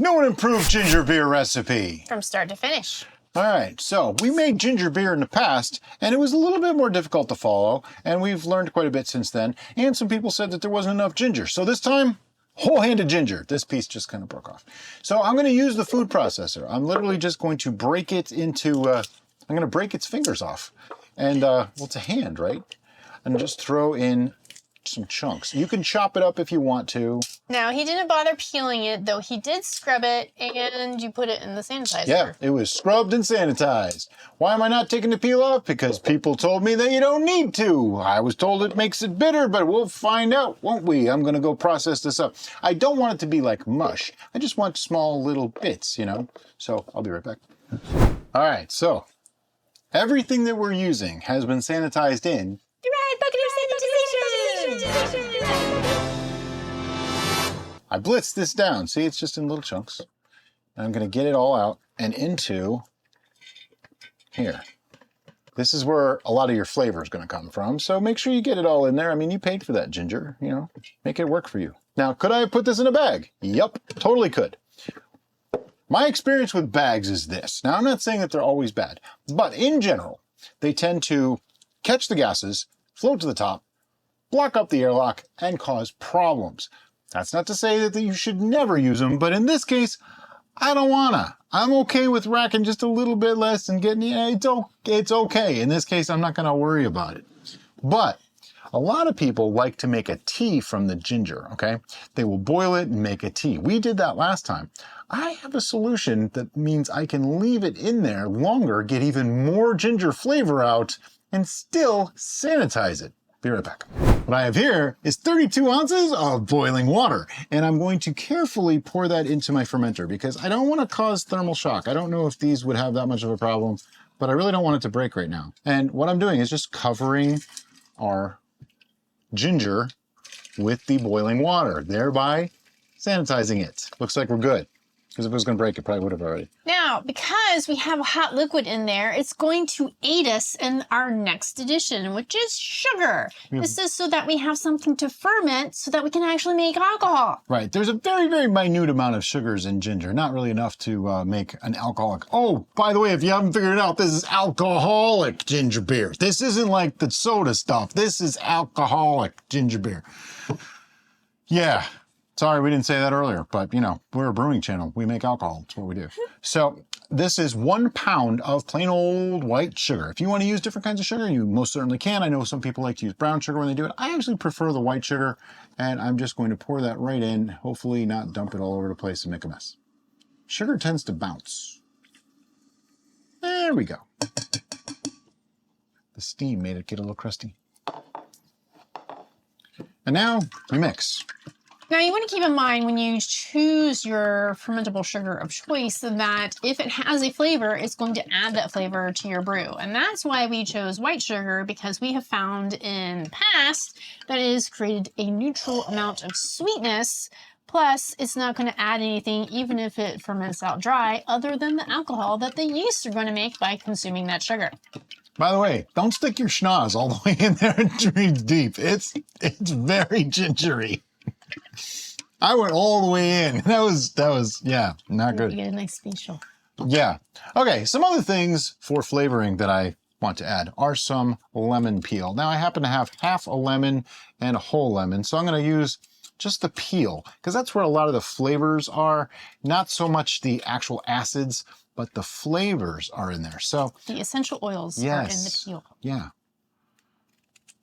New and improved ginger beer recipe. From start to finish. All right, so we made ginger beer in the past, and it was a little bit more difficult to follow, and we've learned quite a bit since then, and some people said that there wasn't enough ginger. So this time, whole hand of ginger. This piece just kind of broke off. So I'm going to use the food processor. I'm literally just going to break it into, I'm going to break its fingers off. And, well, it's a hand, right? And just throw in some chunks. You can chop it up if you want to. Now, he didn't bother peeling it, though he did scrub it, and you put it in the sanitizer. Yeah, it was scrubbed and sanitized. Why am I not taking the peel off? Because people told me that you don't need to. I was told it makes it bitter, but we'll find out, won't we? I'm going to go process this up. I don't want it to be like mush. I just want small little bits, you know? So I'll be right back. All right, so everything that we're using has been sanitized in. Right, bucket of sanitization! I blitzed this down. See, it's just in little chunks. And I'm going to get it all out and into here. This is where a lot of your flavor is going to come from. So make sure you get it all in there. I mean, you paid for that ginger, you know, make it work for you. Now, could I have put this in a bag? Yup, totally could. My experience with bags is this. Now, I'm not saying that they're always bad, but in general, they tend to catch the gases, float to the top, block up the airlock, and cause problems. That's not to say that you should never use them, but in this case, I don't wanna. I'm okay with racking just a little bit less and getting, it's okay. In this case, I'm not gonna worry about it. But a lot of people like to make a tea from the ginger, okay? They will boil it and make a tea. We did that last time. I have a solution that means I can leave it in there longer, get even more ginger flavor out, and still sanitize it. Be right back. What I have here is 32 ounces of boiling water, and I'm going to carefully pour that into my fermenter because I don't want to cause thermal shock. I don't know if these would have that much of a problem, but I really don't want it to break right now. And what I'm doing is just covering our ginger with the boiling water, thereby sanitizing it. Looks like we're good. Because if it was going to break, it probably would have already. Now, because we have a hot liquid in there, it's going to aid us in our next addition, which is sugar. This is so that we have something to ferment so that we can actually make alcohol. Right. There's a very, very minute amount of sugars in ginger. Not really enough to make an alcoholic. Oh, by the way, if you haven't figured it out, this is alcoholic ginger beer. This isn't like the soda stuff. This is alcoholic ginger beer. Yeah. Sorry, we didn't say that earlier, but you know, we're a brewing channel. We make alcohol. That's what we do. So this is 1 pound of plain old white sugar. If you want to use different kinds of sugar, you most certainly can. I know some people like to use brown sugar when they do it. I actually prefer the white sugar, and I'm just going to pour that right in, hopefully not dump it all over the place and make a mess. Sugar tends to bounce. There we go. The steam made it get a little crusty. And now we mix. Now, you want to keep in mind when you choose your fermentable sugar of choice that if it has a flavor, it's going to add that flavor to your brew. And that's why we chose white sugar, because we have found in the past that it has created a neutral amount of sweetness. Plus, it's not going to add anything, even if it ferments out dry, other than the alcohol that the yeast are going to make by consuming that sugar. By the way, don't stick your schnoz all the way in there and drink deep. It's very gingery. I went all the way in. That was, yeah, not good. You get a nice facial. Yeah. Okay, some other things for flavoring that I want to add are some lemon peel. Now, I happen to have half a lemon and a whole lemon, so I'm going to use just the peel, because that's where a lot of the flavors are. Not so much the actual acids, but the flavors are in there. So the essential oils are in the peel. Yeah.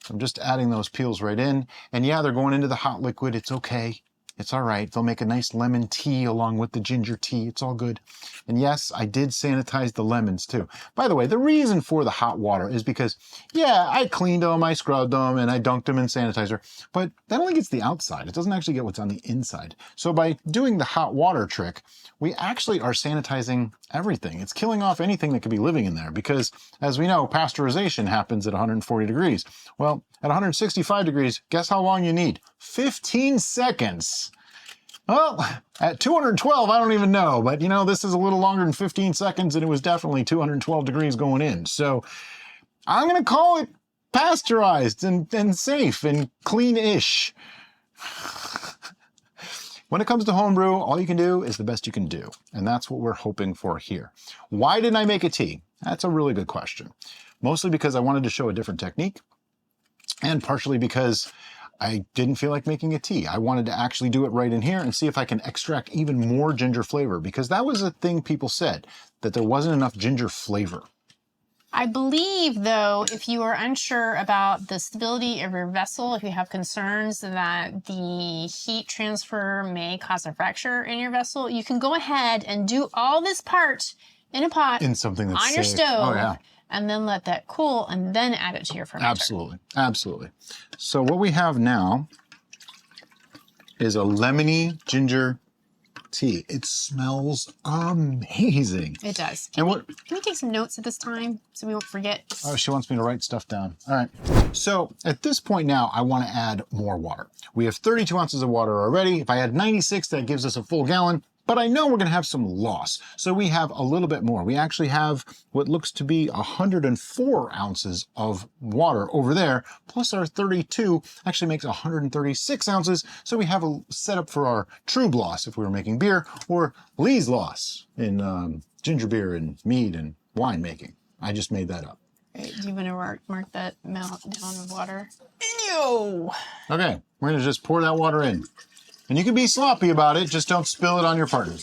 So I'm just adding those peels right in. And yeah, they're going into the hot liquid. It's okay. It's all right. They'll make a nice lemon tea along with the ginger tea. It's all good. And yes, I did sanitize the lemons too. By the way, the reason for the hot water is because, yeah, I cleaned them, I scrubbed them, and I dunked them in sanitizer. But that only gets the outside. It doesn't actually get what's on the inside. So by doing the hot water trick, we actually are sanitizing everything. It's killing off anything that could be living in there because, as we know, pasteurization happens at 140 degrees. Well, at 165 degrees, guess how long you need? 15 seconds. Well, at 212, I don't even know, but you know, this is a little longer than 15 seconds and it was definitely 212 degrees going in. So I'm going to call it pasteurized and safe and clean-ish. When it comes to homebrew, all you can do is the best you can do. And that's what we're hoping for here. Why didn't I make a tea? That's a really good question. Mostly because I wanted to show a different technique, and partially because I didn't feel like making a tea. I wanted to actually do it right in here and see if I can extract even more ginger flavor, because that was a thing people said, that there wasn't enough ginger flavor. I believe, though, if you are unsure about the stability of your vessel, if you have concerns that the heat transfer may cause a fracture in your vessel, you can go ahead and do all this part in a pot In something that's on your safe. stove, Oh, yeah. and then let that cool, and then add it to your fermenter. Absolutely, absolutely. So what we have now is a lemony ginger tea. It smells amazing. It does. And what? Can we take some notes at this time so we won't forget? Oh, she wants me to write stuff down. All right. So at this point now, I want to add more water. We have 32 ounces of water already. If I add 96, that gives us a full gallon. But I know we're going to have some loss. So we have a little bit more. We actually have what looks to be 104 ounces of water over there, plus our 32 actually makes 136 ounces. So we have a setup for our true loss if we were making beer, or Lee's loss in ginger beer and mead and wine making. I just made that up. Okay, do you want to mark that amount down of water? Ew! Okay, we're going to just pour that water in. And you can be sloppy about it, just don't spill it on your partner.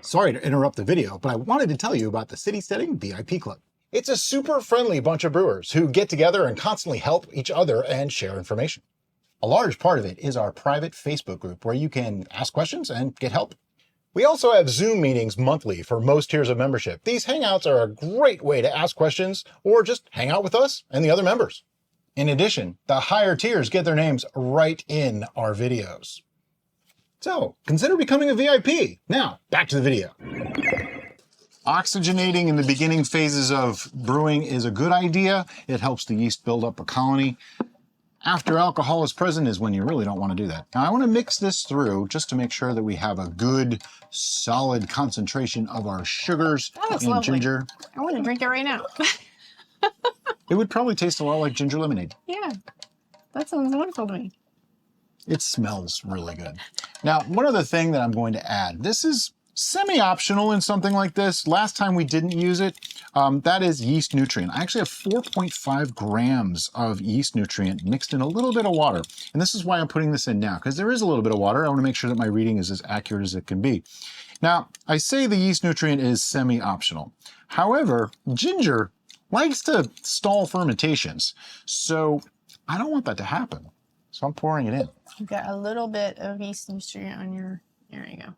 Sorry to interrupt the video, but I wanted to tell you about the City Steading VIP Club. It's a super friendly bunch of brewers who get together and constantly help each other and share information. A large part of it is our private Facebook group where you can ask questions and get help. We also have Zoom meetings monthly for most tiers of membership. These hangouts are a great way to ask questions or just hang out with us and the other members. In addition, the higher tiers get their names right in our videos. So consider becoming a VIP. Now, back to the video. Oxygenating in the beginning phases of brewing is a good idea. It helps the yeast build up a colony. After alcohol is present is when you really don't want to do that. Now I want to mix this through just to make sure that we have a good, solid concentration of our sugars and lovely. ginger. I want to drink it right now. It would probably taste a lot like ginger lemonade. Yeah, that sounds wonderful to me. It smells really good. Now, one other thing that I'm going to add, this is semi-optional in something like this. Last time we didn't use it, that is yeast nutrient. I actually have 4.5 grams of yeast nutrient mixed in a little bit of water. And this is why I'm putting this in now, because there is a little bit of water. I want to make sure that my reading is as accurate as it can be. Now, I say the yeast nutrient is semi-optional. However, ginger likes to stall fermentations. So I don't want that to happen. So I'm pouring it in. You've got a little bit of yeast nutrient on your, there you go.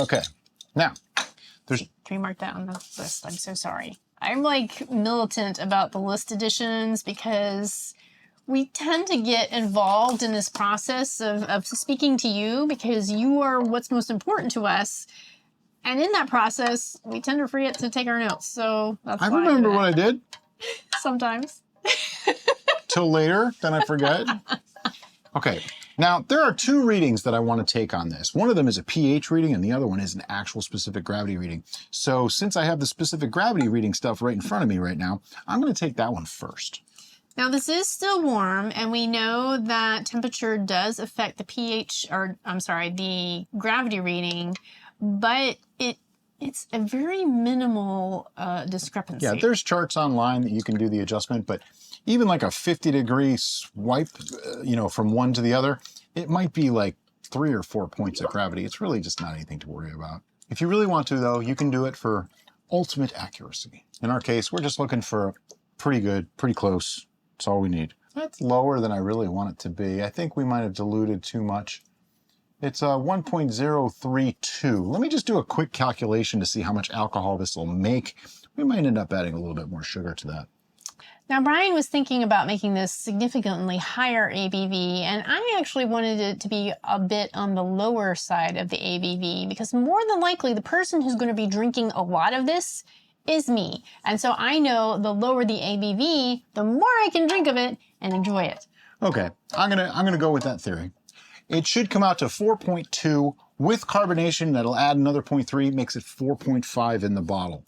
Okay. Now, there's... Can we mark that on the list? I'm so sorry. I'm like militant about the list editions because we tend to get involved in this process of speaking to you because you are what's most important to us. And in that process, we tend to forget to take our notes. So that's I why remember what I did. Sometimes. Till later, then I forget. Okay, now there are two readings that I want to take on this. One of them is a pH reading and the other one is an actual specific gravity reading. So since I have the specific gravity reading stuff right in front of me right now, I'm going to take that one first. Now this is still warm and we know that temperature does affect the pH, or I'm sorry, the gravity reading, but it's a very minimal discrepancy. Yeah, there's charts online that you can do the adjustment, but even like a 50-degree swipe, from one to the other, it might be like 3 or 4 points of gravity. It's really just not anything to worry about. If you really want to, though, you can do it for ultimate accuracy. In our case, we're just looking for pretty good, pretty close. That's all we need. That's lower than I really want it to be. I think we might have diluted too much. It's 1.032. Let me just do a quick calculation to see how much alcohol this will make. We might end up adding a little bit more sugar to that. Now, Brian was thinking about making this significantly higher ABV, and I actually wanted it to be a bit on the lower side of the ABV because more than likely the person who's going to be drinking a lot of this is me. And so I know the lower the ABV, the more I can drink of it and enjoy it. Okay, I'm gonna go with that theory. It should come out to 4.2 with carbonation. That'll add another 0.3, makes it 4.5 in the bottle.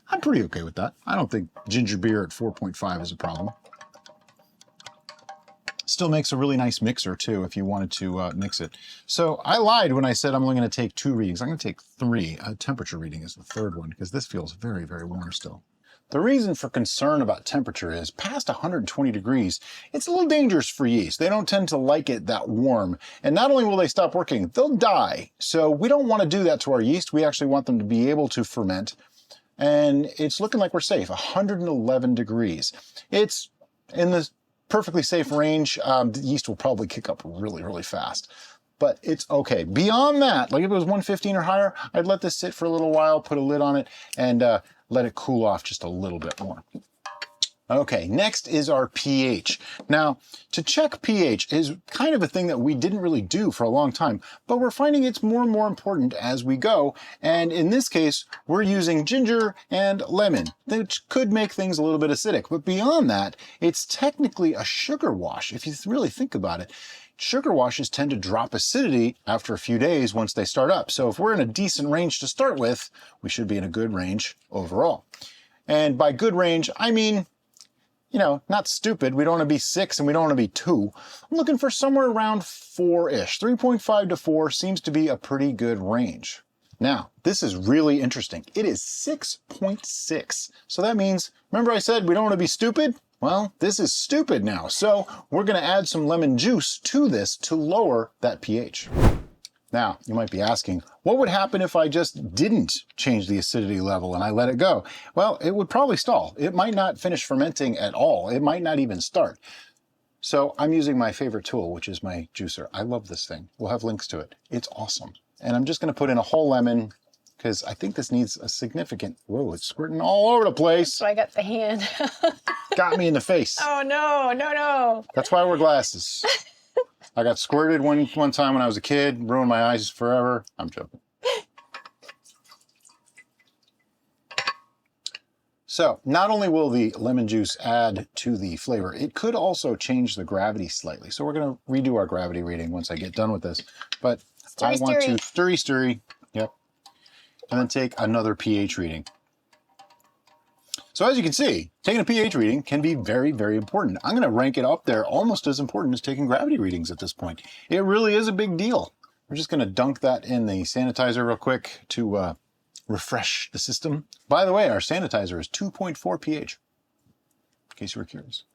I'm pretty okay with that. I don't think ginger beer at 4.5 is a problem. Still makes a really nice mixer too if you wanted to mix it. So I lied when I said I'm only going to take 2 readings. I'm going to take 3. Temperature reading is the 3rd one because this feels very, very warm still. The reason for concern about temperature is past 120 degrees, it's a little dangerous for yeast. They don't tend to like it that warm. And not only will they stop working, they'll die. So we don't want to do that to our yeast. We actually want them to be able to ferment. And it's looking like we're safe, 111 degrees. It's in the perfectly safe range. The yeast will probably kick up really, really fast. But it's okay. Beyond that, like if it was 115 or higher, I'd let this sit for a little while, put a lid on it, and let it cool off just a little bit more. Okay, next is our pH. Now, to check pH is kind of a thing that we didn't really do for a long time, but we're finding it's more and more important as we go. And in this case, we're using ginger and lemon, which could make things a little bit acidic. But beyond that, it's technically a sugar wash, if you really think about it. Sugar washes tend to drop acidity after a few days once they start up. So if we're in a decent range to start with, we should be in a good range overall. And by good range, I mean, you know, not stupid. We don't want to be 6 and we don't want to be 2. I'm looking for somewhere around 4-ish. 3.5 to 4 seems to be a pretty good range. Now, this is really interesting. It is 6.6. So that means, remember I said we don't want to be stupid? Well, this is stupid now. So we're going to add some lemon juice to this to lower that pH. Now, you might be asking, what would happen if I just didn't change the acidity level and I let it go? Well, it would probably stall. It might not finish fermenting at all. It might not even start. So I'm using my favorite tool, which is my juicer. I love this thing. We'll have links to it. It's awesome. And I'm just going to put in a whole lemon because I think this needs a significant, whoa, it's squirting all over the place. So I got the hand. Got me in the face. Oh, no, no, no. That's why I wear glasses. I got squirted one time when I was a kid, ruined my eyes forever. I'm joking. So not only will the lemon juice add to the flavor, it could also change the gravity slightly. So we're going to redo our gravity reading once I get done with this. But I want to stirry, yep, and then take another pH reading. So as you can see, taking a pH reading can be very, very important. I'm going to rank it up there almost as important as taking gravity readings at this point. It really is a big deal. We're just going to dunk that in the sanitizer real quick to refresh the system. By the way, our sanitizer is 2.4 pH, in case you were curious.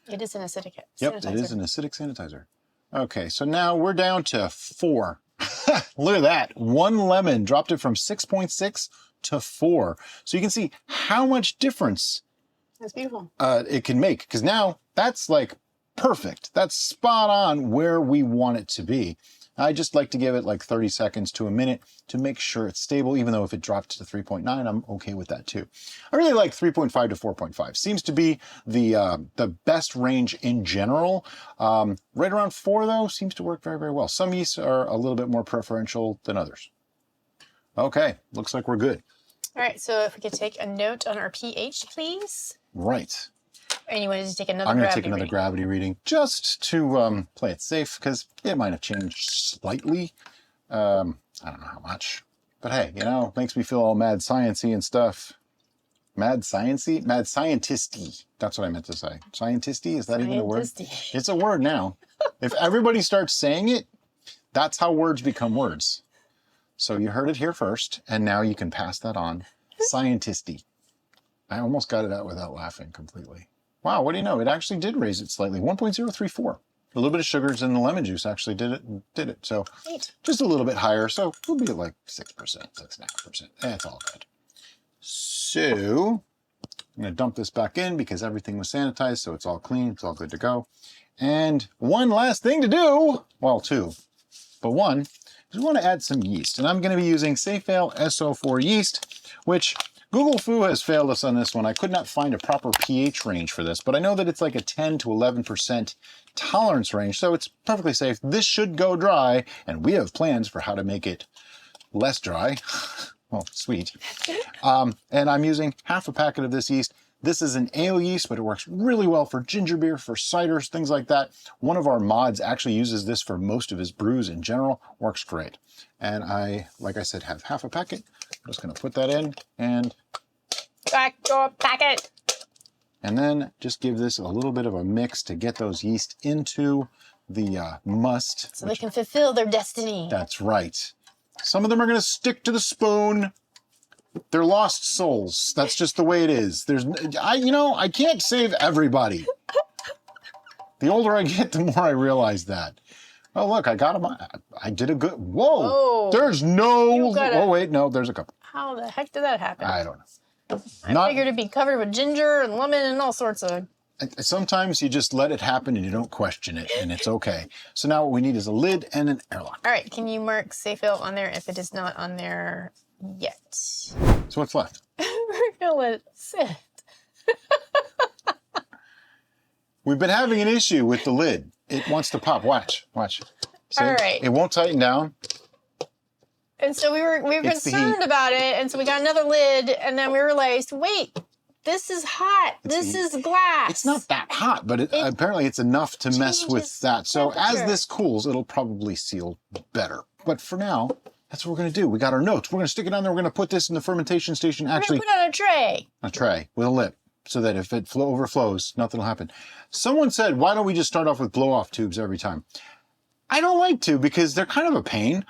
It is an acidic sanitizer. Yep, it is an acidic sanitizer. Okay, so now we're down to 4. Look at that. 1 lemon dropped it from 6.6 to 4. So you can see how much difference that's beautiful. It can make, because now that's like perfect. That's spot on where we want it to be. I just like to give it like 30 seconds to a minute to make sure it's stable, even though if it dropped to 3.9, I'm okay with that too. I really like 3.5 to 4.5. Seems to be the best range in general. Right around 4 though, seems to work very, very well. Some yeasts are a little bit more preferential than others. Okay, looks like we're good. All right, so if we could take a note on our pH, please. Right. And you wanted to take another I'm going to take another gravity reading just to play it safe because it might have changed slightly. I don't know how much. But hey, you know, makes me feel all mad sciencey and stuff. Mad sciencey? Mad scientisty. That's what I meant to say. Scientisty? Is that even a word? It's a word now. If everybody starts saying it, that's how words become words. So you heard it here first, and now you can pass that on. Scientisty. I almost got it out without laughing completely. Wow, what do you know? It actually did raise it slightly, 1.034. A little bit of sugars in the lemon juice actually did it. So just a little bit higher. So we'll be at like 6%, 6.5%. That's all good. So I'm going to dump this back in because everything was sanitized, so it's all clean. It's all good to go. And one last thing to do, well, 2, but 1, is we want to add some yeast. And I'm going to be using Safale SO4 yeast, which Google Foo has failed us on this one. I could not find a proper pH range for this, but I know that it's like a 10 to 11% tolerance range, so it's perfectly safe. This should go dry, and we have plans for how to make it less dry. Well, sweet. And I'm using half a packet of this yeast. This is an ale yeast, but it works really well for ginger beer, for ciders, things like that. One of our mods actually uses this for most of his brews in general. Works great. And I, like I said, have half a packet. I'm just going to put that in and... Back your packet! And then just give this a little bit of a mix to get those yeast into the must. So they can fulfill their destiny. That's right. Some of them are going to stick to the spoon. They're lost souls. That's just the way it is. I can't save everybody. The older I get, the more I realize that. Oh, look, I got them. I did a good, whoa. There's no, oh wait, no, there's a couple. How the heck did that happen? I don't know. I figured it'd be covered with ginger and lemon and all sorts of... Sometimes you just let it happen and you don't question it, and it's okay. So now what we need is a lid and an airlock. All right, can you mark safe fill on there if it is not on there yet? So what's left? We're gonna let it sit. We've been having an issue with the lid. It wants to pop. Watch. See? All right. It won't tighten down. And so we were concerned about it, and so we got another lid, and then we realized, wait, this is hot. This is glass. It's not that hot, but apparently it's enough to mess with that. So as this cools, it'll probably seal better. But for now, that's what we're going to do. We got our notes. We're going to stick it on there. We're going to put this in the fermentation station. Actually, we're going to put it on a tray. A tray with a lip, so that if it overflows, nothing will happen. Someone said, why don't we just start off with blow-off tubes every time? I don't like to because they're kind of a pain.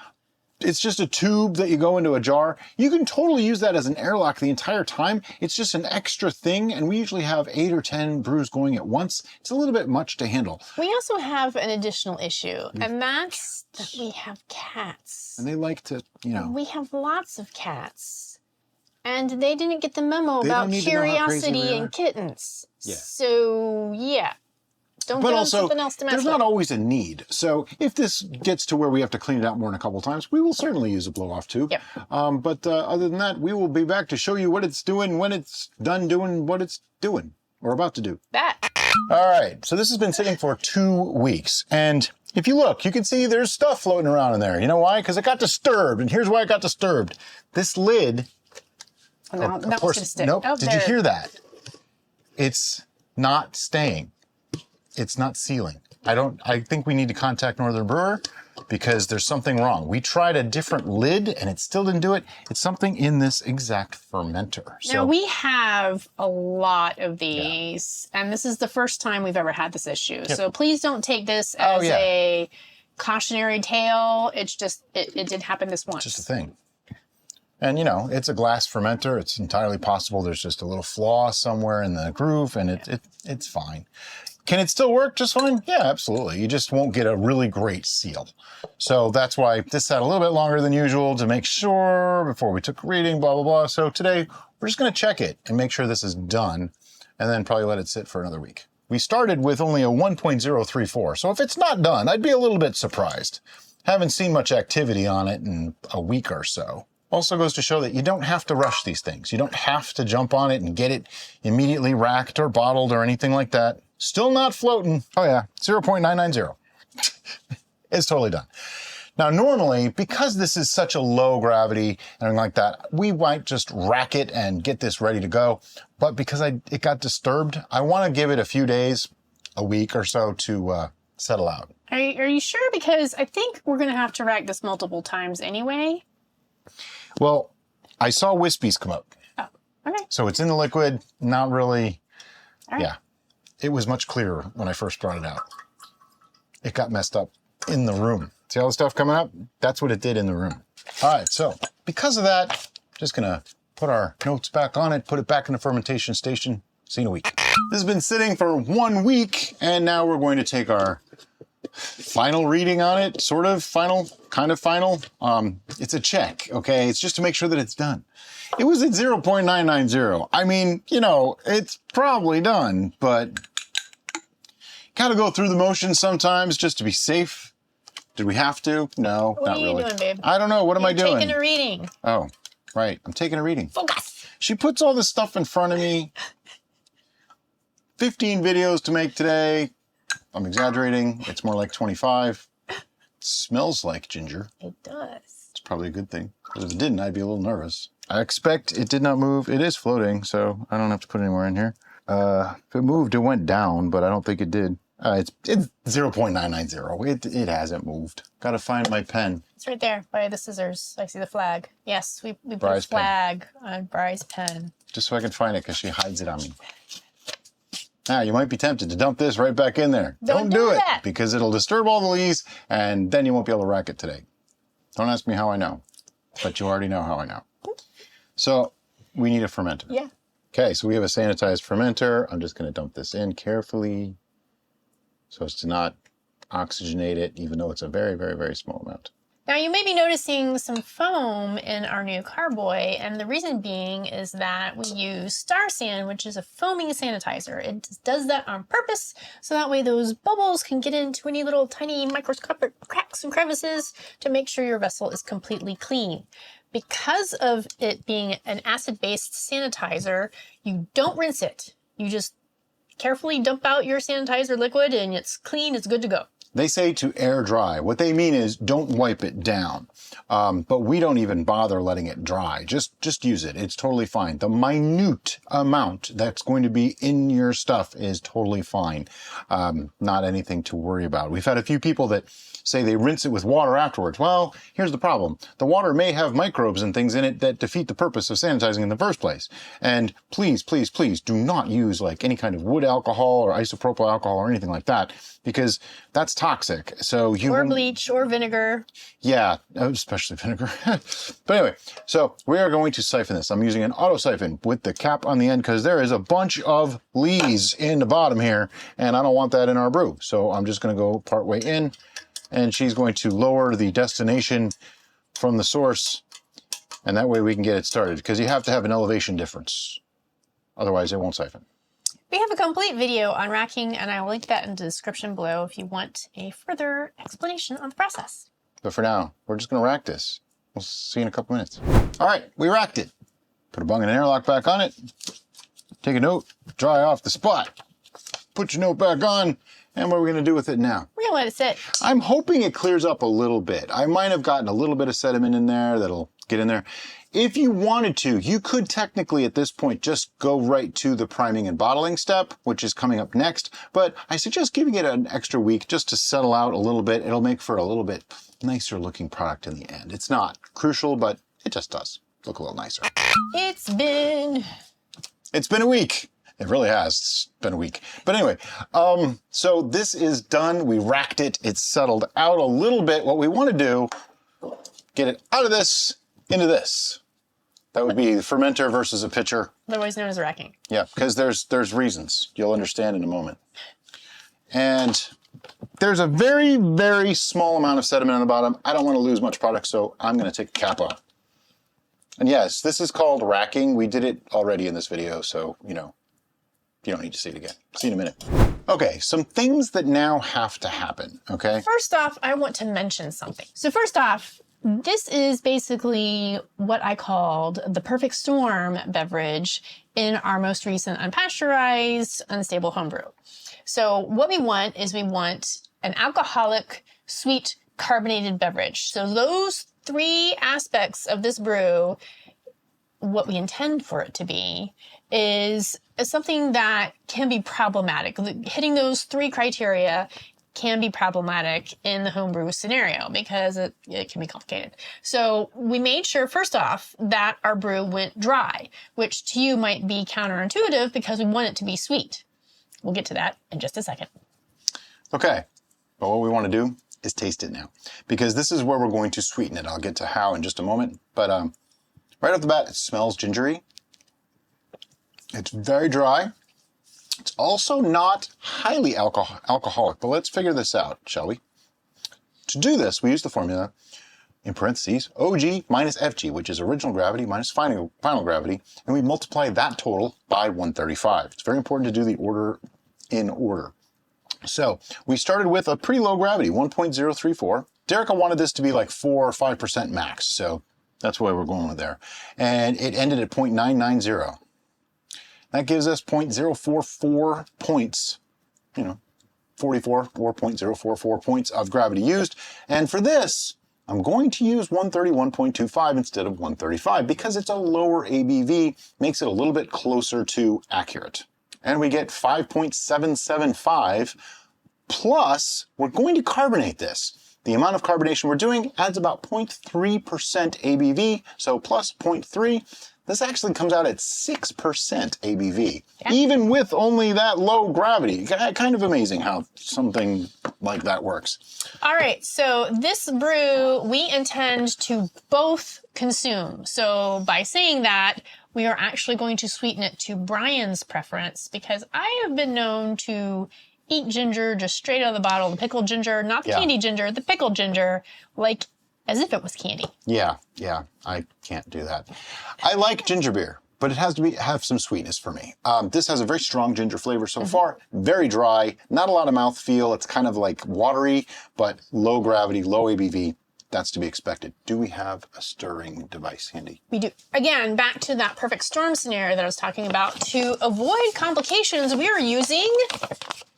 It's just a tube that you go into a jar. You can totally use that as an airlock the entire time. It's just an extra thing, and we usually have 8 or 10 brews going at once. It's a little bit much to handle. We also have an additional issue, and that's that we have cats. And they like to, We have lots of cats. And they didn't get the memo about curiosity and kittens. Yeah. So, yeah. Don't but give also, them something else to mess there's with. not always a need. So if this gets to where we have to clean it out more than a couple of times, we will certainly use a blow-off tube. Yep. But other than that, we will be back to show you what it's doing when it's done doing what it's doing or about to do. That. All right, so this has been sitting for 2 weeks. And if you look, you can see there's stuff floating around in there. You know why? Because it got disturbed. And here's why it got disturbed. This lid, of course, nope. Did you hear that? It's not staying. It's not sealing. I think we need to contact Northern Brewer because there's something wrong. We tried a different lid and it still didn't do it. It's something in this exact fermenter. Now we have a lot of these, and this is the first time we've ever had this issue. Yep. So please don't take this as a cautionary tale. It's just, it did happen this once. It's just a thing. And it's a glass fermenter. It's entirely possible there's just a little flaw somewhere in the groove and it's fine. Can it still work just fine? Yeah, absolutely. You just won't get a really great seal. So that's why this had a little bit longer than usual to make sure before we took a reading, blah, blah, blah. So today we're just going to check it and make sure this is done and then probably let it sit for another week. We started with only a 1.034. So if it's not done, I'd be a little bit surprised. Haven't seen much activity on it in a week or so. Also goes to show that you don't have to rush these things. You don't have to jump on it and get it immediately racked or bottled or anything like that. Still not floating. Oh yeah, 0.990. It's totally done. Now normally, because this is such a low gravity and everything like that, we might just rack it and get this ready to go. But because it got disturbed, I want to give it a few days, a week or so to settle out. Are you sure? Because I think we're going to have to rack this multiple times anyway. Well, I saw wispies come up. Oh, okay. So it's in the liquid, not really, all right. Yeah. It was much clearer when I first brought it out. It got messed up in the room. See all the stuff coming up? That's what it did in the room. All right, so because of that, just gonna put our notes back on it, put it back in the fermentation station. See you in a week. This has been sitting for 1 week, and now we're going to take our final reading on it, sort of final, kind of final. It's a check, okay? It's just to make sure that it's done. It was at 0.990. I mean, it's probably done, but gotta go through the motions sometimes just to be safe. Did we have to? No, not really. What are you doing, babe? I don't know. What am I doing? Taking a reading. Oh, right. I'm taking a reading. Focus. She puts all this stuff in front of me. 15 videos to make today. I'm exaggerating. It's more like 25. It smells like ginger. It does. It's probably a good thing. Because if it didn't, I'd be a little nervous. I expect it did not move. It is floating, so I don't have to put any more in here. If it moved, it went down, but I don't think it did. It's 0.990. It hasn't moved. Gotta find my pen. It's right there by the scissors. I see the flag. Yes, we put Bry's a flag on Bry's pen. Just so I can find it, because she hides it on me. Now, you might be tempted to dump this right back in there. Don't do it, because it'll disturb all the lees, and then you won't be able to rack it today. Don't ask me how I know, but you already know how I know. So we need a fermenter. Yeah. Okay, so we have a sanitized fermenter. I'm just going to dump this in carefully so as to not oxygenate it, even though it's a very, very, very small amount. Now you may be noticing some foam in our new carboy, and the reason being is that we use Star San, which is a foaming sanitizer. It does that on purpose, so that way those bubbles can get into any little tiny microscopic cracks and crevices to make sure your vessel is completely clean. Because of it being an acid-based sanitizer, you don't rinse it. You just carefully dump out your sanitizer liquid and it's clean, it's good to go. They say to air dry. What they mean is don't wipe it down. But we don't even bother letting it dry. Just use it. It's totally fine. The minute amount that's going to be in your stuff is totally fine. Not anything to worry about. We've had a few people that say they rinse it with water afterwards. Well, here's the problem. The water may have microbes and things in it that defeat the purpose of sanitizing in the first place. And please, please, please do not use like any kind of wood alcohol or isopropyl alcohol or anything like that, because that's toxic. So you or bleach or vinegar. Yeah, especially vinegar. But anyway, so we are going to siphon this. I'm using an auto siphon with the cap on the end because there is a bunch of lees in the bottom here, and I don't want that in our brew. So I'm just going to go part way in, and she's going to lower the destination from the source, and that way we can get it started, because you have to have an elevation difference. Otherwise, it won't siphon. We have a complete video on racking, and I will link that in the description below if you want a further explanation on the process. But for now, we're just going to rack this. We'll see you in a couple minutes. All right, we racked it. Put a bung and an airlock back on it. Take a note, dry off the spot. Put your note back on, and what are we going to do with it now? We're going to let it sit. I'm hoping it clears up a little bit. I might have gotten a little bit of sediment in there that'll get in there. If you wanted to, you could technically at this point just go right to the priming and bottling step, which is coming up next. But I suggest giving it an extra week just to settle out a little bit. It'll make for a little bit nicer looking product in the end. It's not crucial, but it just does look a little nicer. It's been a week. It really has. It's been a week. But anyway, so this is done. We racked it. It's settled out a little bit. What we want to do, get it out of this into this. That would be the fermenter versus a pitcher. otherwise known as racking. Yeah, because there's reasons. You'll understand in a moment. And there's a very, very small amount of sediment on the bottom. I don't want to lose much product, so I'm going to take a cap off. And yes, this is called racking. We did it already in this video, so, you know, you don't need to see it again. See you in a minute. Okay, some things that now have to happen, okay? First off, I want to mention something. So first off, this is basically what I called the perfect storm beverage in our most recent unpasteurized, unstable homebrew. So what we want is we want an alcoholic, sweet, carbonated beverage. So those three aspects of this brew, what we intend for it to be, is something that can be problematic. Hitting those three criteria can be problematic in the homebrew scenario because it can be complicated. So we made sure, first off, that our brew went dry, which to you might be counterintuitive because we want it to be sweet. We'll get to that in just a second. Okay, but what we want to do is taste it now, because this is where we're going to sweeten it. I'll get to how in just a moment, but right off the bat, it smells gingery. It's very dry. It's also not highly alcoholic, but let's figure this out, shall we? To do this, we use the formula, in parentheses, OG minus FG, which is original gravity minus final gravity, and we multiply that total by 135. It's very important to do the order in order. So we started with a pretty low gravity, 1.034. Derica wanted this to be like 4 or 5% max, so that's why we're going with there. And it ended at 0.990. That gives us 0.044 points, 44 or 0.044 points of gravity used. And for this, I'm going to use 131.25 instead of 135 because it's a lower ABV, makes it a little bit closer to accurate. And we get 5.775 plus we're going to carbonate this. The amount of carbonation we're doing adds about 0.3% ABV, so plus 0.3. This actually comes out at 6% ABV, Yeah. even with only that low gravity. Kind of amazing how something like that works. All right, so this brew we intend to both consume. So by saying that, we are actually going to sweeten it to Brian's preference because I have been known to eat ginger just straight out of the bottle, the pickled ginger, not the candy ginger, the pickled ginger, like as if it was candy. Yeah, I can't do that. I like ginger beer, but it has to have some sweetness for me. This has a very strong ginger flavor so far, very dry, not a lot of mouthfeel. It's kind of like watery, but low gravity, low ABV. That's to be expected. Do we have a stirring device handy? We do. Again, back to that perfect storm scenario that I was talking about. To avoid complications, we are using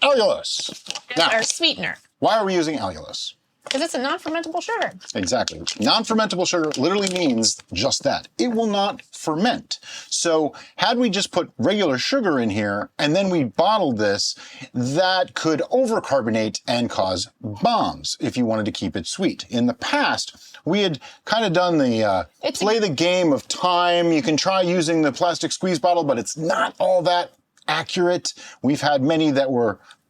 Allulose. as our sweetener. Why are we using allulose? Because it's a non-fermentable sugar. Exactly. Non-fermentable sugar literally means just that. It will not ferment. So had we just put regular sugar in here and then we bottled this, that could overcarbonate and cause bombs if you wanted to keep it sweet. In the past, we had kind of done the play the game of time. You can try using the plastic squeeze bottle, but it's not all that accurate. We've had many that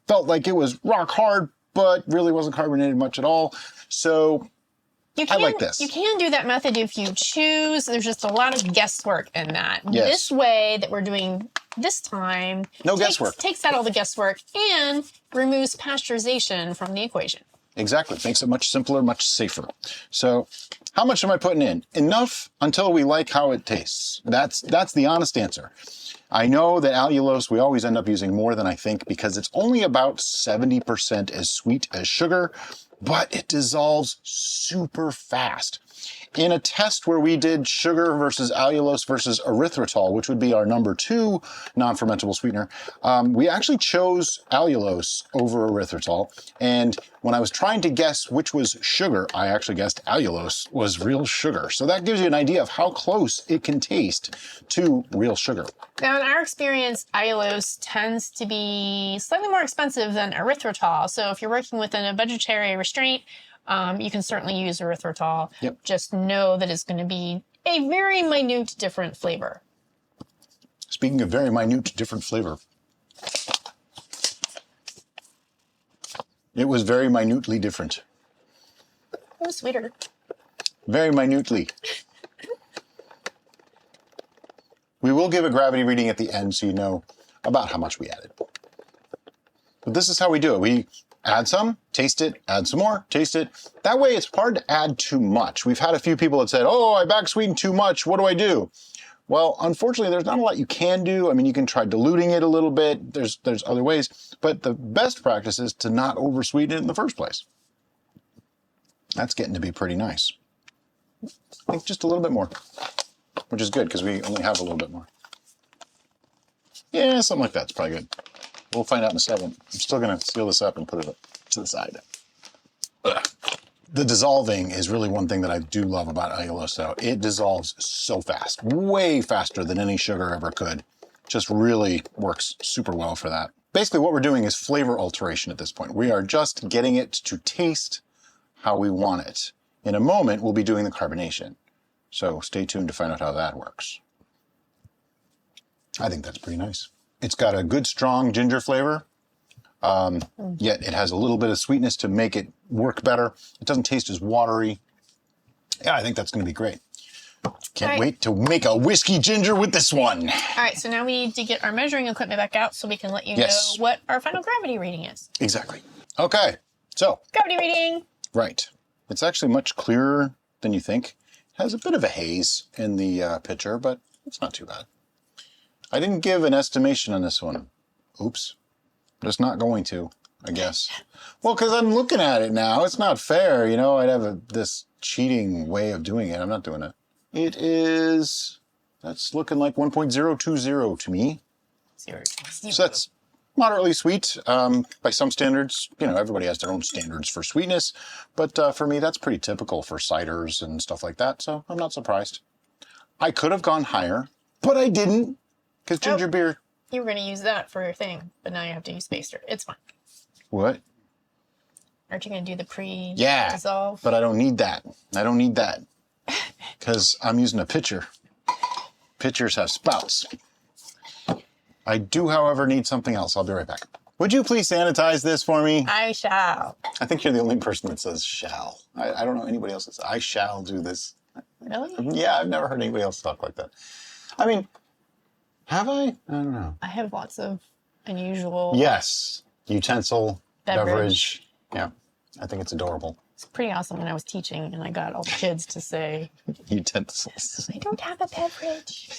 felt like it was rock hard, but really wasn't carbonated much at all. So I like this. You can do that method if you choose. There's just a lot of guesswork in that. Yes. This way that we're doing this time takes out all the guesswork and removes pasteurization from the equation. Exactly. Makes it much simpler, much safer. So how much am I putting in? Enough until we like how it tastes. That's the honest answer. I know that allulose, we always end up using more than I think because it's only about 70% as sweet as sugar, but it dissolves super fast. In a test where we did sugar versus allulose versus erythritol, which would be our number 2 non-fermentable sweetener, we actually chose allulose over erythritol. And when I was trying to guess which was sugar, I actually guessed allulose was real sugar. So that gives you an idea of how close it can taste to real sugar. Now, in our experience, allulose tends to be slightly more expensive than erythritol. So if you're working within a budgetary restraint, you can certainly use erythritol. Yep. Just know that it's going to be a very minute different flavor. Speaking of very minute different flavor, it was very minutely different. It was sweeter. Very minutely. We will give a gravity reading at the end so you know about how much we added. But this is how we do it. We add some, taste it, add some more, taste it. That way it's hard to add too much. We've had a few people that said, oh, I back sweetened too much. What do I do? Well, unfortunately, there's not a lot you can do. I mean, you can try diluting it a little bit. There's other ways, but the best practice is to not over sweeten it in the first place. That's getting to be pretty nice. I think just a little bit more, which is good because we only have a little bit more. Yeah, something like that's probably good. We'll find out in a second. I'm still going to seal this up and put it to the side. Ugh. The dissolving is really one thing that I do love about allulose, though. It dissolves so fast, way faster than any sugar ever could. Just really works super well for that. Basically, what we're doing is flavor alteration at this point. We are just getting it to taste how we want it. In a moment, we'll be doing the carbonation. So stay tuned to find out how that works. I think that's pretty nice. It's got a good, strong ginger flavor, yet it has a little bit of sweetness to make it work better. It doesn't taste as watery. Yeah, I think that's going to be great. Can't wait to make a whiskey ginger with this one. All right, so now we need to get our measuring equipment back out so we can let you know what our final gravity reading is. Exactly. Okay, so. Gravity reading. Right. It's actually much clearer than you think. It has a bit of a haze in the picture, but it's not too bad. I didn't give an estimation on this one. Oops. Just not going to, I guess. Well, because I'm looking at it now. It's not fair. You know, I'd have this cheating way of doing it. I'm not doing it. That's looking like 1.020 to me. Zero. So that's moderately sweet. By some standards, you know, everybody has their own standards for sweetness. But for me, that's pretty typical for ciders and stuff like that. So I'm not surprised. I could have gone higher, but I didn't. Because ginger beer. You were going to use that for your thing, but now you have to use spacer. It's fine. What? Aren't you going to do the pre-dissolve? But I don't need that. I don't need that. Because I'm using a pitcher. pitchers have spouts. I do, however, need something else. I'll be right back. Would you please sanitize this for me? I shall. I think you're the only person that says shall. I don't know anybody else that says, I shall do this. Really? Yeah, I've never heard anybody else talk like that. I mean, have I? I don't know. I have lots of unusual. Yes. Utensil, Beverage. Yeah. I think it's adorable. It's pretty awesome when I was teaching and I got all the kids to say, Utensils. I don't have a beverage.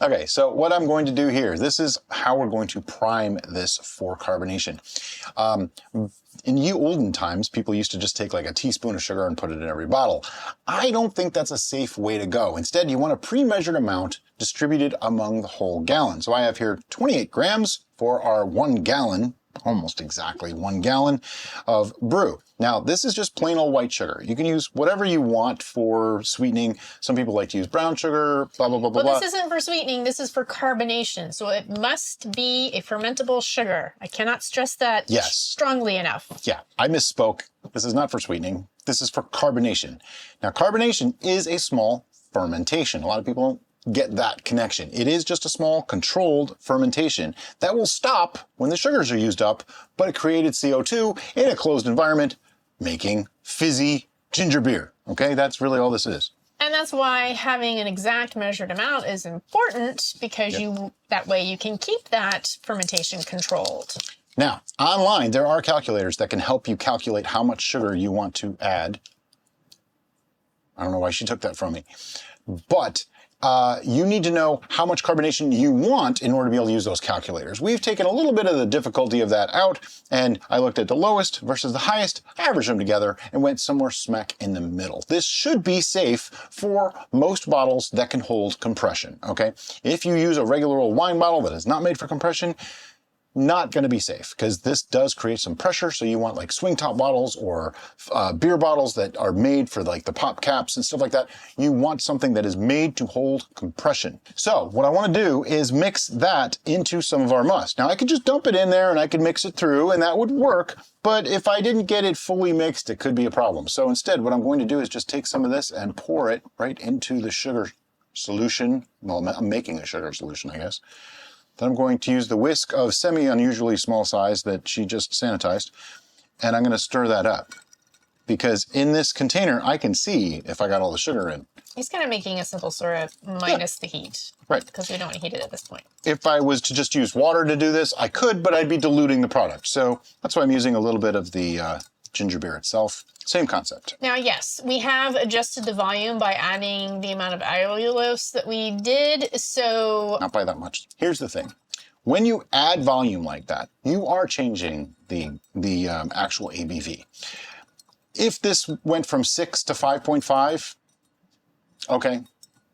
Okay, so what I'm going to do here, this is how we're going to prime this for carbonation. In ye olden times, people used to just take like a teaspoon of sugar and put it in every bottle. I don't think that's a safe way to go. Instead, you want a pre-measured amount distributed among the whole gallon. So I have here 28 grams for our 1 gallon, almost exactly 1 gallon of brew. Now, this is just plain old white sugar. You can use whatever you want for sweetening. Some people like to use brown sugar, blah, blah, blah, blah, Well, blah. this isn't for sweetening. This is for carbonation. So it must be a fermentable sugar. I cannot stress that strongly enough. Yeah, I misspoke. This is not for sweetening. This is for carbonation. Now, carbonation is a small fermentation. A lot of people don't get that connection. It is just a small controlled fermentation that will stop when the sugars are used up, but it created CO2 in a closed environment, making fizzy ginger beer. Okay, that's really all this is. And that's why having an exact measured amount is important, because that way you can keep that fermentation controlled. Now, online, there are calculators that can help you calculate how much sugar you want to add. I don't know why she took that from me, but you need to know how much carbonation you want in order to be able to use those calculators. We've taken a little bit of the difficulty of that out, and I looked at the lowest versus the highest, averaged them together, and went somewhere smack in the middle. This should be safe for most bottles that can hold compression, okay? If you use a regular old wine bottle that is not made for compression, not going to be safe, because this does create some pressure. So you want like swing top bottles or beer bottles that are made for like the pop caps and stuff like that. You want something that is made to hold compression. So what I want to do is mix that into some of our must. Now I could just dump it in there and I could mix it through and that would work. But if I didn't get it fully mixed, it could be a problem. So instead, what I'm going to do is just take some of this and pour it right into the sugar solution. Well, I'm making a sugar solution, I guess. Then I'm going to use the whisk of semi-unusually small size that she just sanitized, and I'm going to stir that up. Because in this container, I can see if I got all the sugar in. He's kind of making a simple syrup minus the heat. Right. Because we don't want to heat it at this point. If I was to just use water to do this, I could, but I'd be diluting the product. So that's why I'm using a little bit of the ginger beer itself. Same concept. Now, yes, we have adjusted the volume by adding the amount of allulose that we did, so... Not by that much. Here's the thing. When you add volume like that, you are changing the actual ABV. If this went from 6 to 5.5, okay,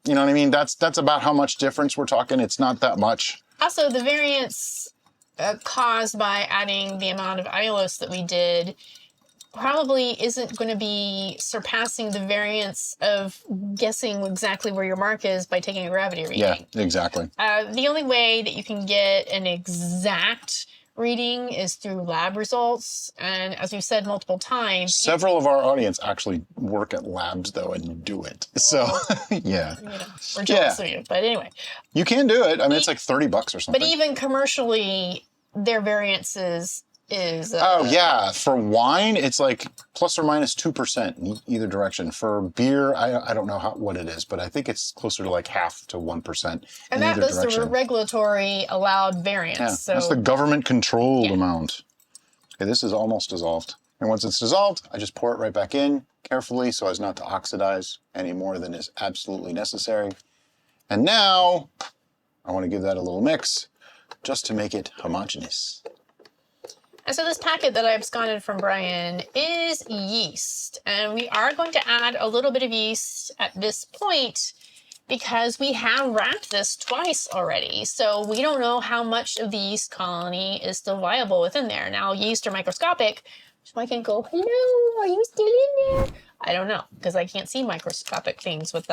you know what I mean? That's about how much difference we're talking. It's not that much. Also, the variance caused by adding the amount of allulose that we did probably isn't going to be surpassing the variance of guessing exactly where your mark is by taking a gravity reading. Yeah, exactly. The only way that you can get an exact reading is through lab results. And as we've said multiple times... Several of our audience actually work at labs, though, and do it. So, yeah. You know, we're jealous of you. But anyway. You can do it. I mean, it's like $30 or something. But even commercially, their variances is... oh, yeah. For wine, it's like plus or minus 2% in either direction. For beer, I don't know what it is, but I think it's closer to like half to 1% and in either that's direction. the regulatory allowed variance. Yeah, so that's the government-controlled amount. Okay, this is almost dissolved. And once it's dissolved, I just pour it right back in carefully so as not to oxidize any more than is absolutely necessary. And now, I want to give that a little mix just to make it homogeneous. And so this packet that I absconded from Brian is yeast. And we are going to add a little bit of yeast at this point because we have wrapped this twice already. So we don't know how much of the yeast colony is still viable within there. Now, yeast are microscopic, so I can go, hello, are you still in there? I don't know, because I can't see microscopic things with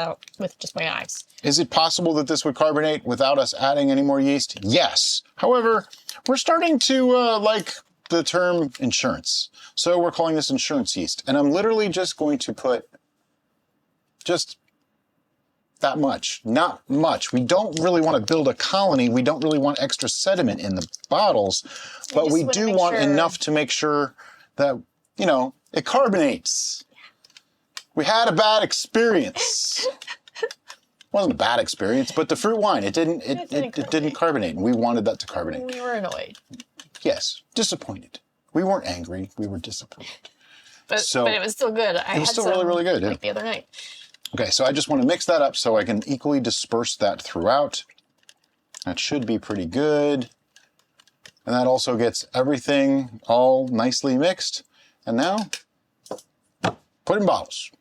just my eyes. Is it possible that this would carbonate without us adding any more yeast? Yes. However, we're starting to like the term insurance. So we're calling this insurance yeast. And I'm literally just going to put that much, not much. We don't really want to build a colony. We don't really want extra sediment in the bottles, but we do want enough to make sure that, you know, it carbonates. We had a bad experience. Wasn't a bad experience, but the fruit wine, it didn't carbonate, and we wanted that to carbonate. We were annoyed. Yes, disappointed. We weren't angry, we were disappointed. But it was still good. It was still really, really good. Like the other night. Okay, so I just want to mix that up so I can equally disperse that throughout. That should be pretty good. And that also gets everything all nicely mixed. And now, put in bottles.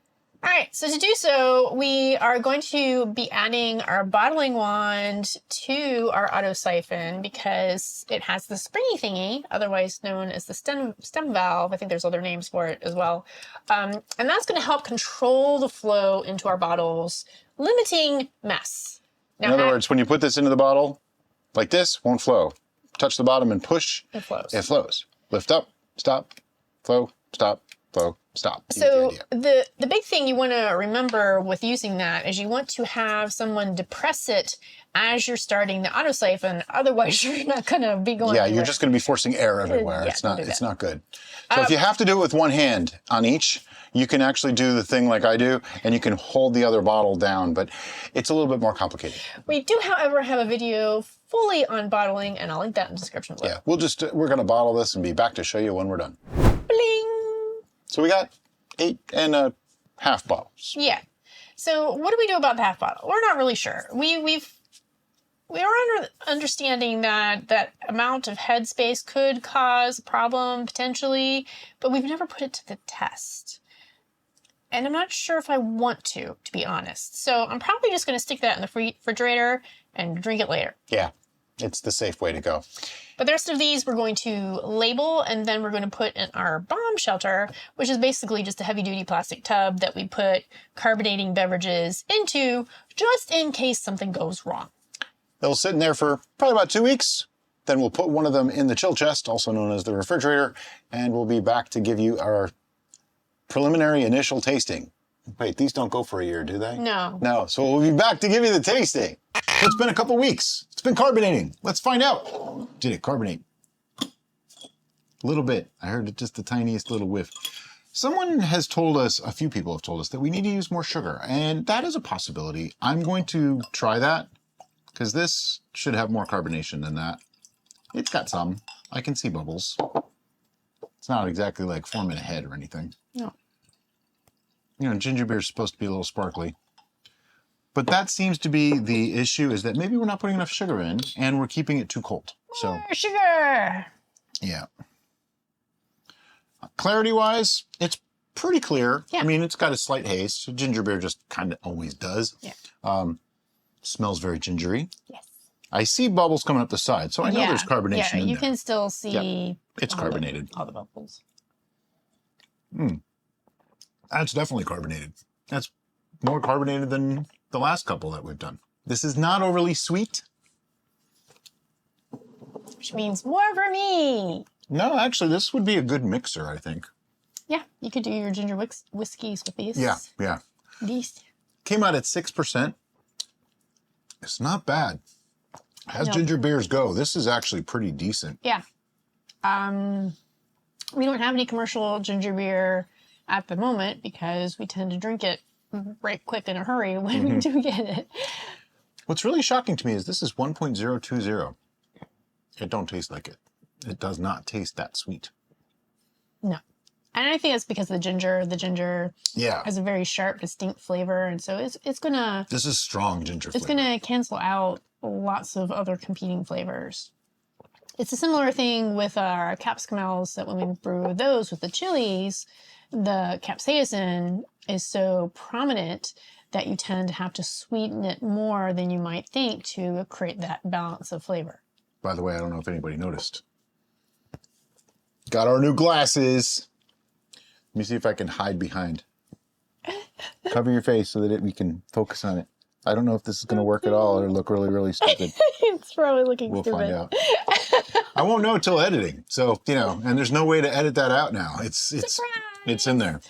All right, so to do so, we are going to be adding our bottling wand to our auto siphon because it has the springy thingy, otherwise known as the stem valve. I think there's other names for it as well. And that's going to help control the flow into our bottles, limiting mess. Now, in other words, when you put this into the bottle, like this, won't flow. Touch the bottom and push. It flows. It flows. Lift up, stop, flow, stop, flow, stop. So the big thing you want to remember with using that is you want to have someone depress it as you're starting the auto siphon. Otherwise, you're not going to be going. Yeah, anywhere. you're just going to be forcing air everywhere. Yeah, it's not good. So if you have to do it with one hand on each, you can actually do the thing like I do, and you can hold the other bottle down. But it's a little bit more complicated. We do, however, have a video fully on bottling, and I'll link that in the description below. Yeah, we're going to bottle this and be back to show you when we're done. Bling. So we got 8.5 bottles. Yeah. So what do we do about the half bottle? We're not really sure. We are under understanding that amount of headspace could cause a problem potentially, but we've never put it to the test. And I'm not sure if I want to be honest. So I'm probably just going to stick that in the refrigerator and drink it later. Yeah, it's the safe way to go. But the rest of these we're going to label, and then we're going to put in our bomb shelter, which is basically just a heavy-duty plastic tub that we put carbonating beverages into just in case something goes wrong. They'll sit in there for probably about 2 weeks. Then we'll put one of them in the chill chest, also known as the refrigerator, and we'll be back to give you our preliminary initial tasting. Wait, these don't go for a year, do they? No. No, so we'll be back to give you the tasting. It's been a couple weeks. It's been carbonating. Let's find out. Did it carbonate? A little bit. I heard it just the tiniest little whiff. Someone has told us, a few people have told us that we need to use more sugar, and that is a possibility. I'm going to try that because this should have more carbonation than that. It's got some. I can see bubbles. It's not exactly like forming a head or anything. No. You know, ginger beer is supposed to be a little sparkly. But that seems to be the issue, is that maybe we're not putting enough sugar in and we're keeping it too cold. So more sugar. Yeah. Clarity-wise, it's pretty clear. Yeah. I mean, it's got a slight haze. So ginger beer just kind of always does. Yeah. Smells very gingery. Yes. I see bubbles coming up the side, so I know there's carbonation in there. You can still see It's carbonated. all the bubbles. That's definitely carbonated. That's more carbonated than the last couple that we've done. This is not overly sweet. Which means more for me. No, actually, this would be a good mixer, I think. Yeah, you could do your ginger whiskeys with these. Yeah. These. Came out at 6%. It's not bad. As ginger beers go, this is actually pretty decent. Yeah. We don't have any commercial ginger beer at the moment because we tend to drink it right quick in a hurry when we do get it. What's really shocking to me is this is 1.020. It don't taste like it. It does not taste that sweet. No. And I think it's because of the ginger. The ginger has a very sharp, distinct flavor. And so it's going to... This is strong ginger flavor. It's going to cancel out lots of other competing flavors. It's a similar thing with our capsicum ales, that when we brew those with the chilies, the capsaicin is so prominent that you tend to have to sweeten it more than you might think to create that balance of flavor. By the way, I don't know if anybody noticed. Got our new glasses. Let me see if I can hide behind. Cover your face so that we can focus on it. I don't know if this is going to work at all or look really, really stupid. It's probably looking stupid. We'll find out. I won't know until editing. So, you know, and there's no way to edit that out now. It's in there.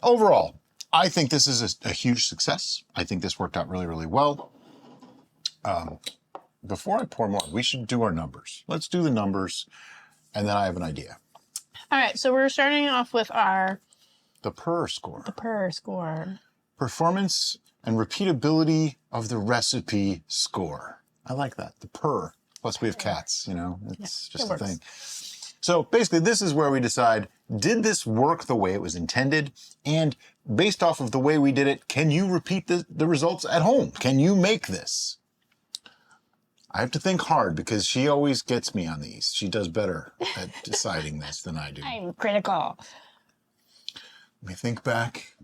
Overall, I think this is a huge success. I think this worked out really, really well. Before I pour more, we should do our numbers. Let's do the numbers, and then I have an idea. All right, so we're starting off with The PER score. the PER score. Performance and repeatability of the recipe score. I like that. The PER. Plus we have cats, you know, it's just a thing. So basically this is where we decide, did this work the way it was intended? And based off of the way we did it, can you repeat the results at home? Can you make this? I have to think hard because she always gets me on these. She does better at deciding this than I do. I'm critical. Let me think back.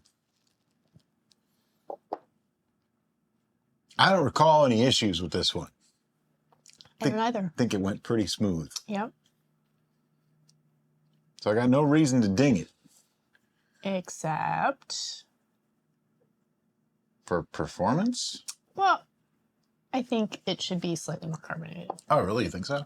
I don't recall any issues with this one. I don't either. I think it went pretty smooth. Yep. So I got no reason to ding it. Except, For performance? well, I think it should be slightly more carbonated. Oh, really? You think so?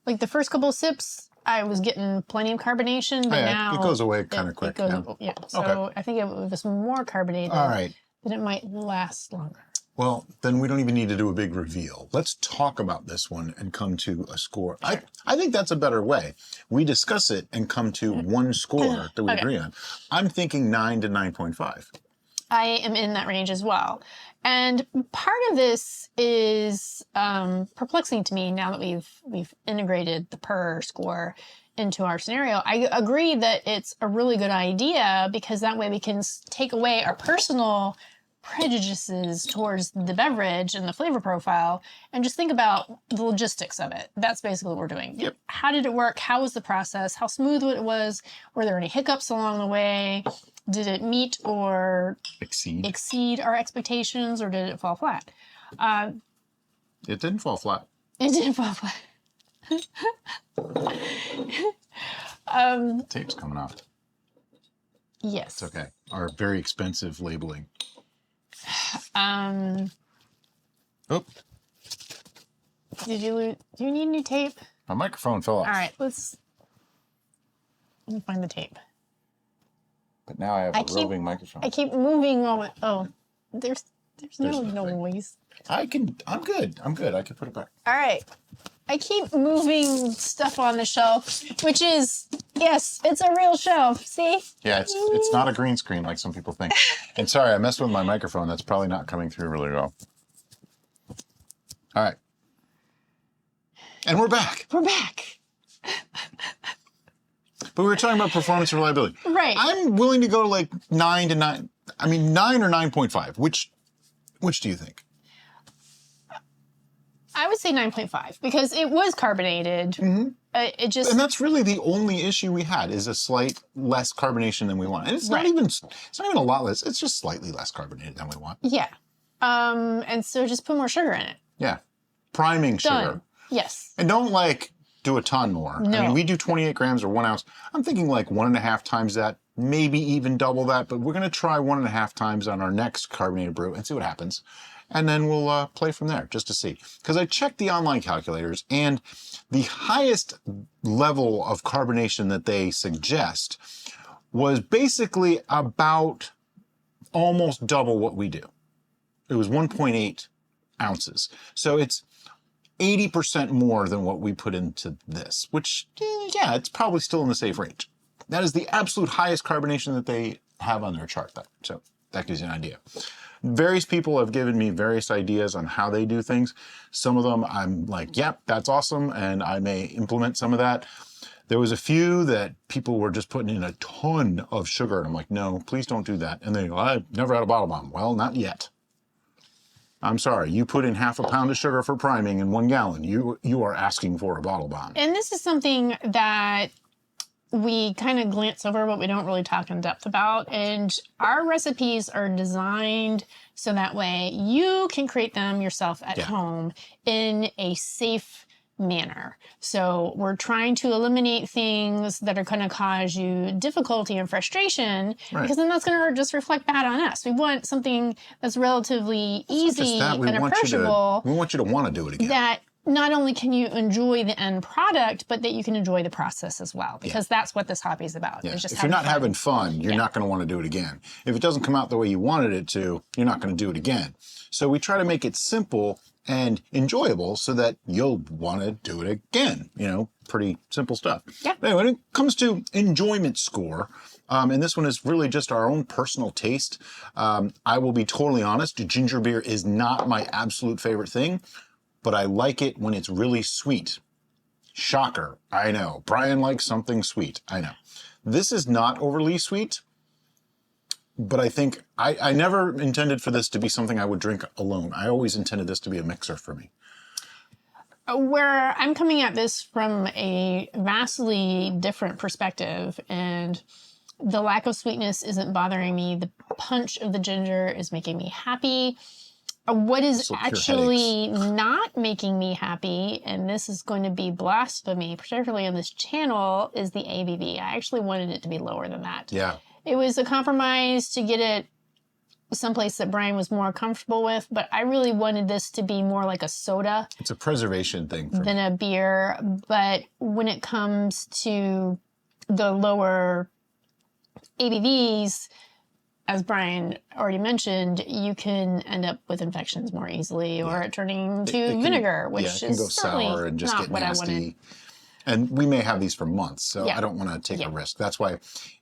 Like the first couple of sips, I was getting plenty of carbonation, but now it goes away kind of quick. It goes, yeah. So Okay. I think if it was more carbonated, All right. then it might last longer. Well, then we don't even need to do a big reveal. Let's talk about this one and come to a score. Sure. I think that's a better way. We discuss it and come to one score that we agree on. I'm thinking 9 to 9.5. I am in that range as well. And part of this is perplexing to me now that we've integrated the PER score into our scenario. I agree that it's a really good idea because that way we can take away our personal prejudices towards the beverage and the flavor profile and just think about the logistics of it. That's basically what we're doing. Yep. How did it work? How was the process? How smooth it was? Were there any hiccups along the way? Did it meet or exceed our expectations, or did it fall flat? It didn't fall flat. It didn't fall flat. Tape's coming off. Yes. It's okay. Our very expensive labeling. Oh, Did you lose? Do you need new tape? my microphone fell off. All right, let me find the tape. But now I have a roving microphone. I keep moving all my, oh, there's no nothing. noise. I'm good. I'm good. I can put it back. All right. I keep moving stuff on the shelf, which is, yes, it's a real shelf. See? Yeah, it's not a green screen like some people think. And sorry, I messed with my microphone. That's probably not coming through really well. All right. And we're back. We're back. But we were talking about performance and reliability. Right. I'm willing to go to like 9 to 9. I mean, 9 or 9.5. Which do you think? I would say 9.5 because it was carbonated. Mm-hmm. It just, And that's really the only issue we had is a slight less carbonation than we want. And it's not even a lot less. It's just slightly less carbonated than we want. yeah. And so just put more sugar in it. Yeah. Priming Done. sugar. Yes. And don't like do a ton more. No. I mean, we do 28 grams or 1 ounce. I'm thinking like 1.5 times that, maybe even double that, but we're going to try 1.5 times on our next carbonated brew and see what happens. And then we'll play from there just to see. Because I checked the online calculators and the highest level of carbonation that they suggest was basically about almost double what we do. It was 1.8 ounces. So it's 80% more than what we put into this, which, yeah, it's probably still in the safe range. That is the absolute highest carbonation that they have on their chart. So that gives you an idea. Various people have given me various ideas on how they do things. Some of them I'm like, yep, that's awesome, and I may implement some of that. There was a few that people were just putting in a ton of sugar, and I'm like, no, please don't do that. And they go, I've never had a bottle bomb. Well, not yet. I'm sorry, you put in 1/2 pound of sugar for priming in 1 gallon. You are asking for a bottle bomb. And this is something that we kind of glance over, but we don't really talk in depth about. And our recipes are designed so that way you can create them yourself at home in a safe manner. So we're trying to eliminate things that are going to cause you difficulty and frustration, because then that's going to just reflect bad on us. We want something that's relatively easy and approachable. We want you to want to do it again. That not only can you enjoy the end product, but that you can enjoy the process as well, because that's what this hobby is about. Yeah. It's just If you're not fun. having fun, you're not going to want to do it again. If it doesn't come out the way you wanted it to, you're not going to do it again. So we try to make it simple and enjoyable so that you'll want to do it again. You know, pretty simple stuff. Yeah. Anyway, when it comes to enjoyment score, and this one is really just our own personal taste. I will be totally honest, ginger beer is not my absolute favorite thing, but I like it when it's really sweet. Shocker, I know. Brian likes something sweet, I know. This is not overly sweet, but I think I never intended for this to be something I would drink alone. I always intended this to be a mixer for me. Where I'm coming at this from a vastly different perspective, and the lack of sweetness isn't bothering me. The punch of the ginger is making me happy. What is actually not making me happy, and this is going to be blasphemy, particularly on this channel, is the ABV. I actually wanted it to be lower than that. Yeah. It was a compromise to get it someplace that Brian was more comfortable with, but I really wanted this to be more like a soda. It's a preservation thing for than me. a beer. But when it comes to the lower ABVs, as Brian already mentioned, you can end up with infections more easily, or it turning to vinegar, which it can is go certainly sour and just not get what nasty. I wanted. And we may have these for months, so I don't want to take a risk. That's why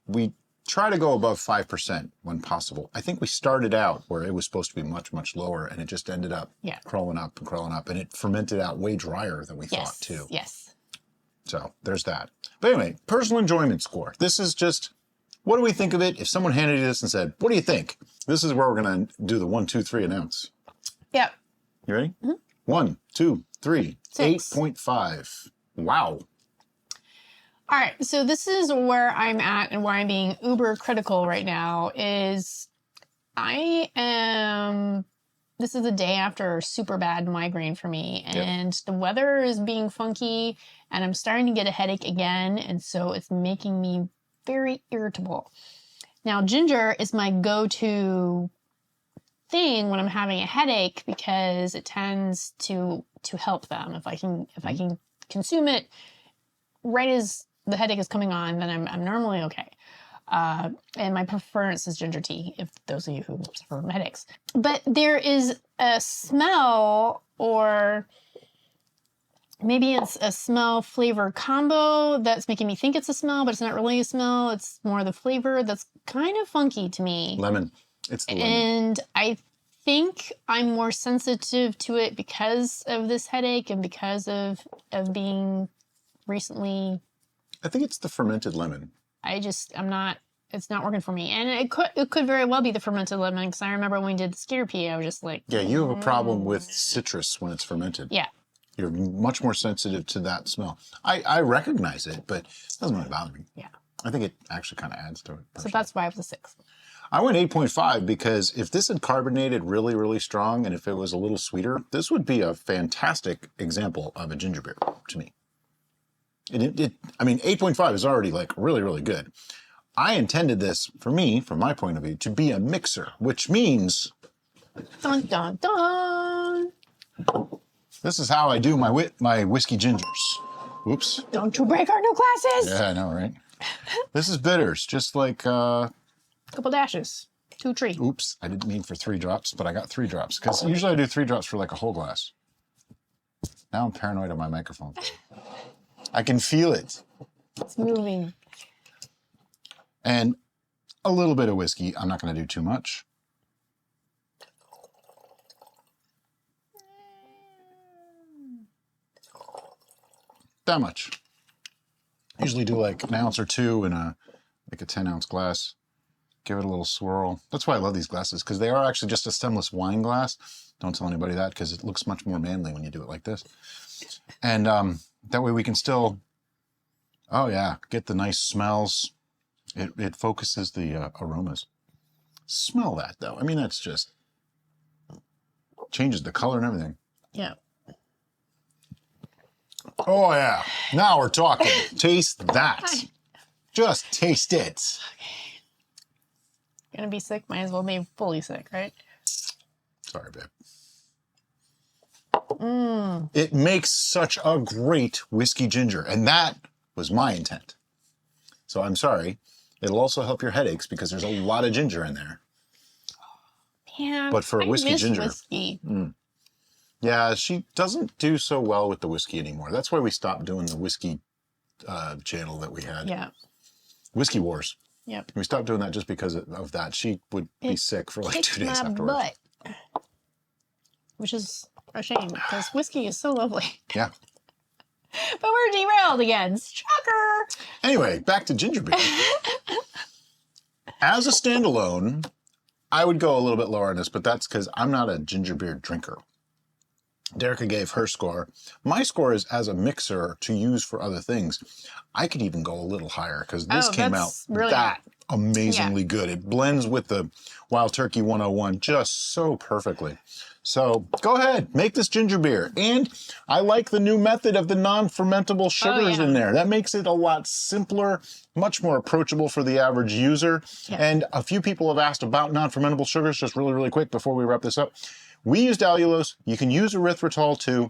we try to go above 5% when possible. I think we started out where it was supposed to be much, much lower, and it just ended up crawling up, and it fermented out way drier than we thought too. Yes. So there's that. But anyway, personal enjoyment score. This is just, what do we think of it? If someone handed you this and said, what do you think? This is where we're going to do the 1, 2, 3 announce. Yep. You ready? 1, 2, 3, 6. 8.5. Wow. All right, so this is where I'm at and where I'm being uber critical right now is this is a day after a super bad migraine for me, and the weather is being funky, and I'm starting to get a headache again, and so it's making me very irritable. Now, ginger is my go-to thing when I'm having a headache because it tends to help them. If I can consume it right as the headache is coming on, then I'm normally okay. And my preference is ginger tea, if those of you who suffer from headaches. But there is a smell, or maybe it's a smell flavor combo that's making me think it's a smell, but it's not really a smell. It's more the flavor that's kind of funky to me. Lemon. It's the lemon. And I think I'm more sensitive to it because of this headache and because of being recently. I think it's the fermented lemon. it's not working for me. And it could very well be the fermented lemon, because I remember when we did the skitter pea, I was just like, yeah, you have a problem with citrus when it's fermented. Yeah. You're much more sensitive to that smell. I recognize it, but it doesn't really bother me. Yeah. I think it actually kind of adds to it. So that's why it was a 6. I went 8.5 because if this had carbonated really, really strong, and if it was a little sweeter, this would be a fantastic example of a ginger beer to me. I mean, 8.5 is already like really, really good. I intended this, for me, from my point of view, to be a mixer, which means... Dun, dun, dun. This is how I do my whiskey gingers. Whoops. Don't you break our new glasses. Yeah, I know, right? This is bitters, just like... Couple dashes. 2 3. Oops, I didn't mean for 3 drops, but I got 3 drops, because usually I do 3 drops for like a whole glass. Now I'm paranoid on my microphone. I can feel it. It's moving. And a little bit of whiskey. I'm not going to do too much. That much. Usually do like an ounce or 2 in a 10-ounce glass. Give it a little swirl. That's why I love these glasses, because they are actually just a stemless wine glass. Don't tell anybody that, because it looks much more manly when you do it like this. And that way we can still, get the nice smells. It focuses the aromas. Smell that, though. I mean, that's just changes the color and everything. Yeah. Oh, yeah. Now we're talking. Taste that. Just taste it. Okay. Gonna be sick? Might as well be fully sick, right? Sorry, babe. It makes such a great whiskey ginger, and that was my intent. So I'm sorry. It'll also help your headaches because there's a lot of ginger in there. Man, But for a whiskey ginger, whiskey. Yeah, she doesn't do so well with the whiskey anymore. That's why we stopped doing the whiskey channel that we had. Yeah. Whiskey Wars. Yep. We stopped doing that just because of that. She would be sick for like 2 days my afterwards. Butt. Which is a shame because whiskey is so lovely. Yeah. But we're derailed again. Shocker. Anyway, back to ginger beer. As a standalone, I would go a little bit lower on this, but that's because I'm not a ginger beer drinker. Derica gave her score. My score is as a mixer to use for other things. I could even go a little higher because this came out really amazingly good. It blends with the Wild Turkey 101 just so perfectly. So go ahead, make this ginger beer. And I like the new method of the non-fermentable sugars in there. That makes it a lot simpler, much more approachable for the average user. Yeah. And a few people have asked about non-fermentable sugars, just really, really quick before we wrap this up. We used allulose. You can use erythritol too.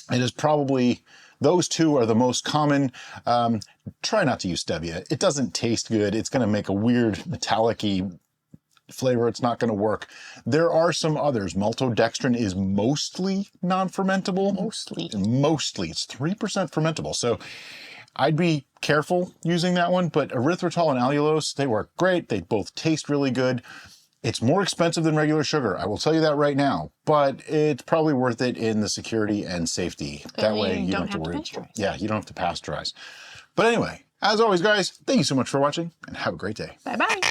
It is probably, those two are the most common. Try not to use stevia. It doesn't taste good. It's going to make a weird metallic-y flavor. It's not going to work. There are some others. Maltodextrin is mostly non-fermentable. Mostly. It's 3% fermentable. So I'd be careful using that one, but erythritol and allulose, they work great. They both taste really good. It's more expensive than regular sugar. I will tell you that right now, but it's probably worth it in the security and safety. That way you don't have to worry. Yeah, you don't have to pasteurize. But anyway, as always, guys, thank you so much for watching and have a great day. Bye-bye.